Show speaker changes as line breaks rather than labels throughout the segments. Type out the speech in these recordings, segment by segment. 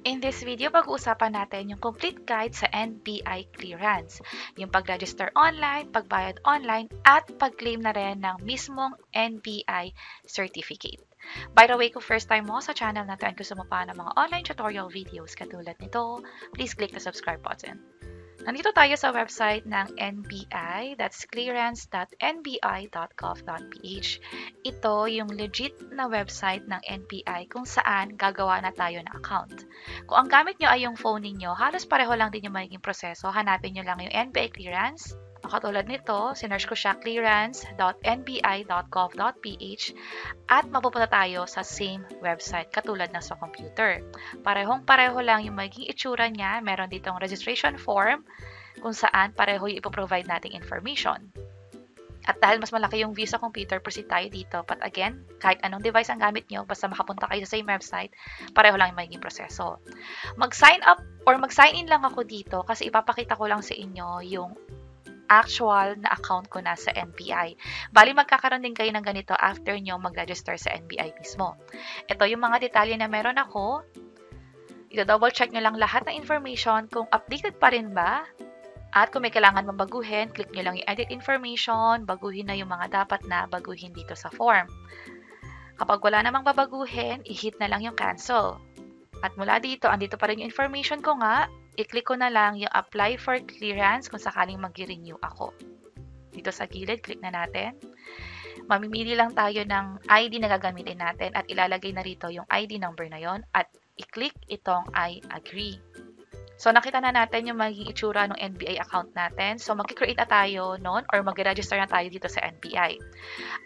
In this video, pag-uusapan natin yung complete guide sa NBI clearance. Yung pag-register online, pagbayad online, at pag-claim na rin ng mismong NBI certificate. By the way, kung first time mo sa channel natin at gusto mo pa ng mga online tutorial videos katulad nito, please click the subscribe button. Nandito tayo sa website ng NBI, that's clearance.nbi.gov.ph. Ito yung legit na website ng NBI kung saan gagawa na tayo ng account. Kung ang gamit nyo ay yung phone ninyo, halos pareho lang din yung magiging proseso. Hanapin nyo lang yung NBI clearance. Katulad nito, sinearch ko siya clearance.nbi.gov.ph at mapupunta tayo sa same website katulad ng sa computer. Parehong-pareho lang yung magiging itsura niya. Meron ditong registration form kung saan pareho yung ipoprovide nating information. At dahil mas malaki yung view sa computer, proceed tayo dito. But again, kahit anong device ang gamit nyo, basta makapunta kayo sa same website, pareho lang yung magiging proseso. Mag-sign up or mag-sign in lang ako dito kasi ipapakita ko lang sa inyo yung actual na account ko na sa NBI. Bali, magkakaroon din kayo ng ganito after nyo mag-register sa NBI mismo. Ito yung mga detalye na meron ako. I-double check nyo lang lahat ng information kung updated pa rin ba. At kung may kailangan mabaguhin, click nyo lang yung edit information, baguhin na yung mga dapat na baguhin dito sa form. Kapag wala namang babaguhin, i-hit na lang yung cancel. At mula dito, andito pa rin yung information ko nga, i-click ko na lang yung apply for clearance kung sakaling mag-renew ako. Dito sa gilid, click na natin. Mamimili lang tayo ng ID na gagamitin natin at ilalagay na rito yung ID number na yon at i-click itong I agree. So, nakita na natin yung magiging itsura ng NBI account natin. So, mag-create na tayo noon or mag-register na tayo dito sa NBI.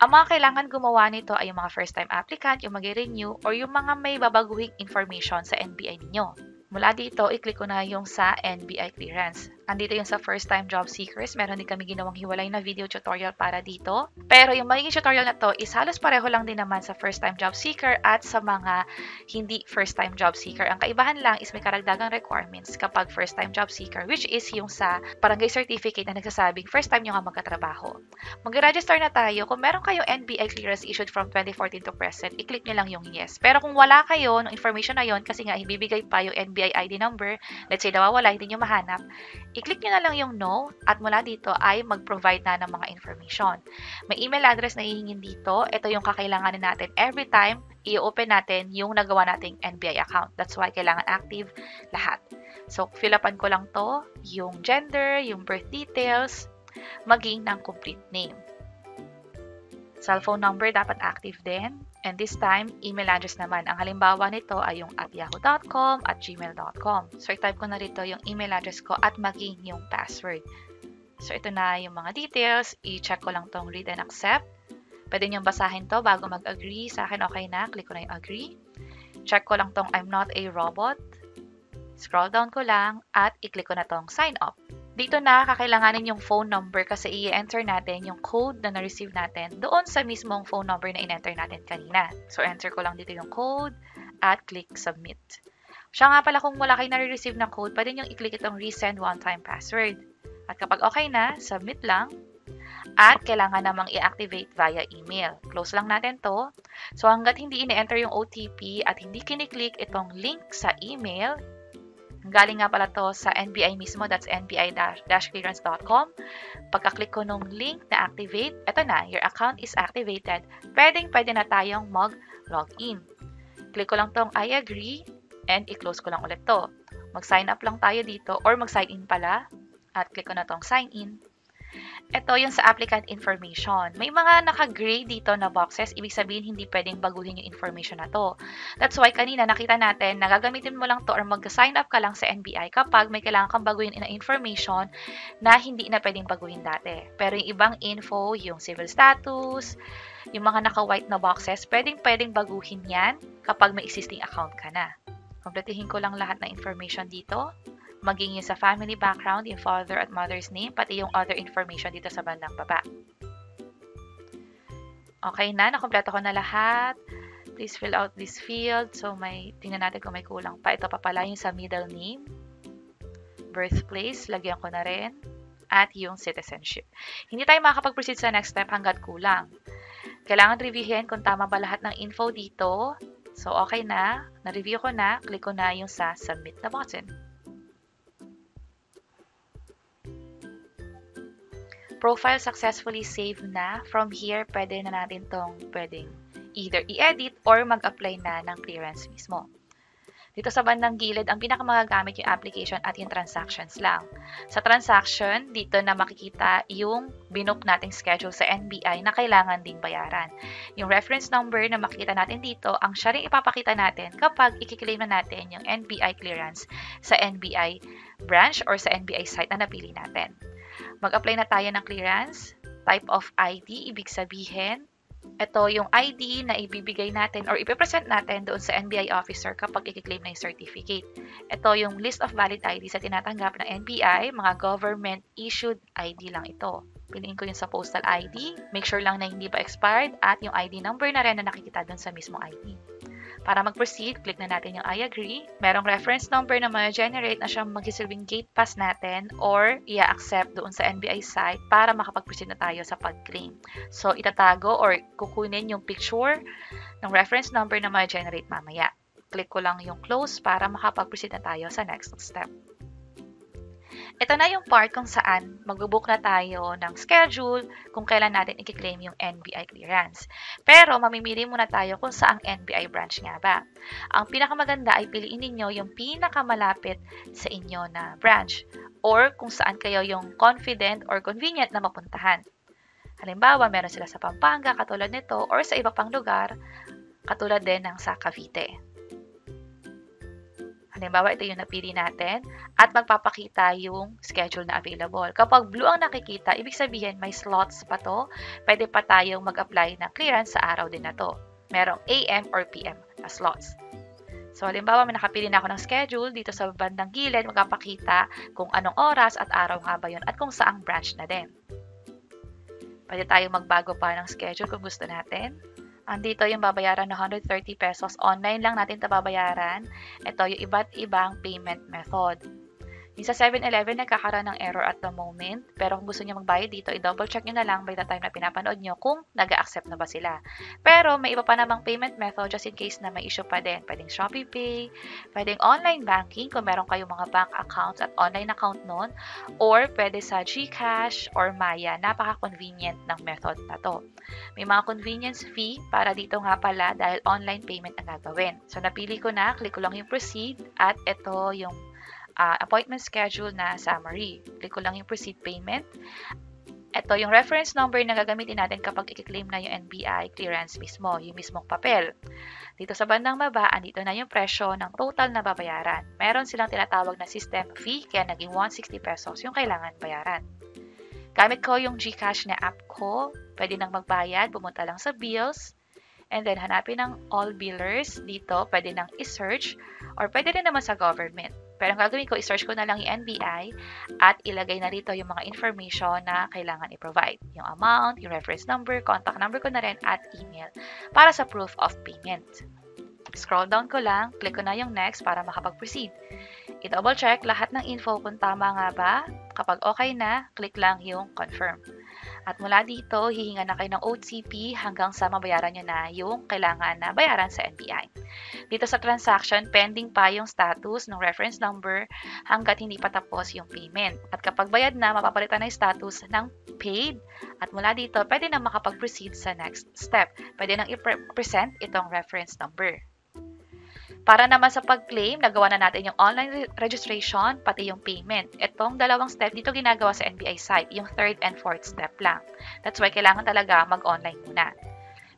Ang mga kailangan gumawa nito ay yung mga first-time applicant, yung mag-renew, or yung mga may babaguhing information sa NBI ninyo. Mula dito, i-click ko na yung sa NBI clearance. Andito yung sa first-time job seekers. Meron din kami ginawang hiwalay na video tutorial para dito. Pero yung magiging tutorial na to is halos pareho lang din naman sa first-time job seeker at sa mga hindi first-time job seeker. Ang kaibahan lang is may karagdagang requirements kapag first-time job seeker, which is yung sa barangay certificate na nagsasabing first time nyo nga magkatrabaho. Mag-register na tayo. Kung meron kayong NBI clearance issued from 2014 to present, i-click nyo lang yung yes. Pero kung wala kayo ng information na yon kasi nga ibibigay pa yung NBI ID number, let's say nawawala, hindi nyo mahanap, i-click nyo na lang yung no at mula dito ay mag-provide na ng mga information. May email address na hihingin dito. Ito yung kakailanganin natin every time i-open natin yung nagawa nating NBI account. That's why kailangan active lahat. So, fill upan ko lang to, yung gender, yung birth details, maging ng complete name. Cellphone number dapat active din. And this time, email address naman. Ang halimbawa nito ay yung @yahoo.com at gmail.com. So, i-type ko na rito yung email address ko at maging yung password. So, ito na yung mga details. I-check ko lang tong read and accept. Pwede nyo basahin to bago mag-agree. Sa akin, okay na. Click ko na yung agree. Check ko lang tong I'm not a robot. Scroll down ko lang at i-click ko na tong sign up. Dito na kakailanganin yung phone number kasi i-enter natin yung code na na-receive natin doon sa mismong phone number na in-enter natin kanina. So, enter ko lang dito yung code at click submit. Siya nga pala kung wala kayo na-receive na code, pwede nyo i-click itong resend one-time password. At kapag okay na, submit lang. At kailangan namang i-activate via email. Close lang natin to. So, hanggat hindi in-enter yung OTP at hindi kiniklik itong link sa email, galing nga pala to sa NBI mismo, that's nbi-clearance.com. Pagka-click ko nung link na activate, eto na, your account is activated. Pwede na tayong mag-login. Click ko lang tong I agree and i-close ko lang ulit to. Mag-sign up lang tayo dito or mag-sign in pala at click ko na tong sign in. Ito yung sa applicant information. May mga naka-gray dito na boxes. Ibig sabihin, hindi pwedeng baguhin yung information na to. That's why kanina nakita natin na gagamitin mo lang to or mag-sign up ka lang sa NBI kapag may kailangan kang baguhin na information na hindi na pwedeng baguhin dati. Pero yung ibang info, yung civil status, yung mga naka-white na boxes, pwedeng baguhin yan kapag may existing account ka na. Kompletihin ko lang lahat na information dito. Maging yung sa family background, yung father at mother's name, pati yung other information dito sa bandang baba. Okay na, nakompleto ko na lahat. Please fill out this field. So, tingnan natin kung may kulang pa. Ito pa pala yung sa middle name. Birthplace, lagyan ko na rin. At yung citizenship. Hindi tayo makakapag-proceed sa next step hanggat kulang. Kailangan reviewin kung tama ba lahat ng info dito So, okay na. Na-review ko na. Click ko na yung sa Submit na button. Profile successfully saved na. From here, pwede na natin pwedeng either i-edit or mag-apply na ng clearance mismo. Dito sa bandang gilid, ang pinakamagagamit yung application at yung transactions lang. Sa transaction, dito na makikita yung binook nating schedule sa NBI na kailangan ding bayaran. Yung reference number na makikita natin dito, ang siya rin ipapakita natin kapag i-claim na natin yung NBI clearance sa NBI branch or sa NBI site na napili natin. Mag-apply na tayo ng clearance. Type of ID, ibig sabihin, ito yung ID na ibibigay natin or ipipresent natin doon sa NBI officer kapag i-claim na yung certificate. Ito yung list of valid IDs na tinatanggap ng NBI, mga government-issued ID lang ito. Piliin ko yung sa postal ID, make sure lang na hindi pa expired at yung ID number na rin na nakikita doon sa mismo ID. Para mag-proceed, click na natin yung I agree. Merong reference number na ma-generate na siyang magsisilbing gate pass natin or i-accept doon sa NBI site para makapag-proceed na tayo sa pag-claim. So, itatago or kukunin yung picture ng reference number na ma-generate mamaya. Click ko lang yung close para makapag-proceed na tayo sa next step. Ito na yung part kung saan magbubook na tayo ng schedule kung kailan natin i-claim yung NBI clearance. Pero mamimili muna tayo kung saang NBI branch nga ba. Ang pinakamaganda ay piliin ninyo yung pinakamalapit sa inyo na branch or kung saan kayo yung confident or convenient na mapuntahan. Halimbawa, meron sila sa Pampanga katulad nito or sa iba pang lugar katulad din ng sa Cavite. Halimbawa, ito yung napili natin at magpapakita yung schedule na available. Kapag blue ang nakikita, ibig sabihin may slots pa to. Pwede pa tayong mag-apply ng clearance sa araw din na to. Merong AM or PM na slots. So, halimbawa, may nakapili na ako ng schedule. Dito sa bandang gilid, magpapakita kung anong oras at araw nga ba yun at kung saang branch na din. Pwede tayong magbago pa ng schedule kung gusto natin. Andito yung babayaran na 130 pesos. Online lang natin ito babayaran. Ito yung iba't ibang payment method. Yung sa 7-Eleven, nagkakaroon ng error at the moment. Pero kung gusto nyo magbayad dito, i-double check nyo na lang by the time na pinapanood nyo kung nag-accept na ba sila. Pero may iba pa namang payment method just in case na may issue pa din. Pwedeng Shopee Pay, pwedeng online banking kung meron kayong mga bank accounts at online account nun, or pwede sa GCash or Maya. Napaka-convenient ng method na to. May mga convenience fee para dito nga pala dahil online payment ang gagawin. So, napili ko na, click ko lang yung proceed at ito yung appointment schedule na summary. Click ko lang yung proceed payment. Ito yung reference number na gagamitin natin kapag i-claim na yung NBI clearance mismo, yung mismong papel. Dito sa bandang baba, andito na yung presyo ng total na babayaran. Meron silang tinatawag na system fee, kaya naging 160 pesos yung kailangan bayaran. Gamit ko yung GCash na app ko. Pwede nang magbayad, pumunta lang sa bills, and then hanapin ng all billers. Dito, pwede nang i-search, or pwede rin naman sa government. Pero ang gagawin ko, i-search ko na lang yung NBI at ilagay na rito yung mga information na kailangan i-provide. Yung amount, yung reference number, contact number ko na rin at email para sa proof of payment. Scroll down ko lang, click ko na yung next para makapag-proceed. I-double check lahat ng info kung tama nga ba. Kapag okay na, click lang yung confirm. At mula dito, hihinga na kayo ng OTP hanggang sa mabayaran nyo na yung kailangan na bayaran sa NBI. Dito sa transaction, pending pa yung status ng reference number hanggat hindi pa tapos yung payment. At kapag bayad na, mapapalitan na yung status ng paid. At mula dito, pwede na makapag-proceed sa next step. Pwede nang i-present itong reference number. Para naman sa pag-claim, nagawa na natin yung online registration, pati yung payment. Itong dalawang step dito ginagawa sa NBI site, yung third and fourth step lang. That's why kailangan talaga mag-online muna.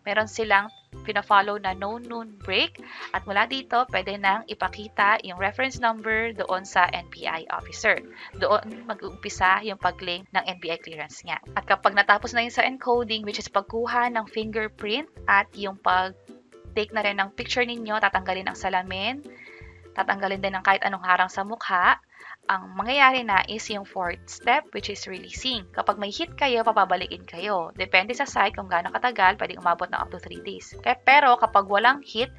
Meron silang pina-follow na no noon break at mula dito, pwede nang ipakita yung reference number doon sa NBI officer. Doon mag-uumpisa yung pag-claim ng NBI clearance niya. At kapag natapos na yung sa encoding, which is pagkuha ng fingerprint at yung take na rin ng picture ninyo, tatanggalin ang salamin, tatanggalin din ng kahit anong harang sa mukha. Ang mangyayari na is yung fourth step, which is releasing. Kapag may hit kayo, papabalikin kayo. Depende sa site kung gaano katagal, pwedeng umabot ng up to 3 days. Pero kapag walang hit,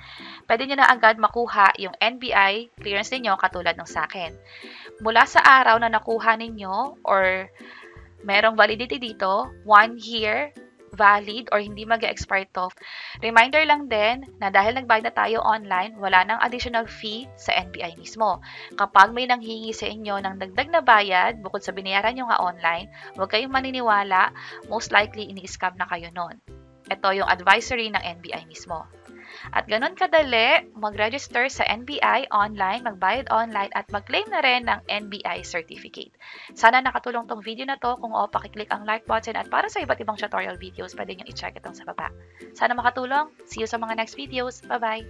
pwede nyo na agad makuha yung NBI clearance ninyo katulad ng sa akin. Mula sa araw na nakuha ninyo or merong validity dito, 1 year, valid or hindi mag-expire to. Reminder lang din na dahil nagbayad na tayo online, wala nang additional fee sa NBI mismo. Kapag may nanghingi sa inyo ng dagdag na bayad, bukod sa binayaran nyo nga online, huwag kayong maniniwala, most likely ini-scam na kayo nun. Ito yung advisory ng NBI mismo. At ganun kadali, mag-register sa NBI online, magbayad online, at mag-claim na rin ng NBI certificate. Sana nakatulong tong video na to. Kung pakiclick ang like button at para sa iba't ibang tutorial videos, pwede nyo i-check itong sa baba. Sana makatulong. See you sa mga next videos. Bye-bye!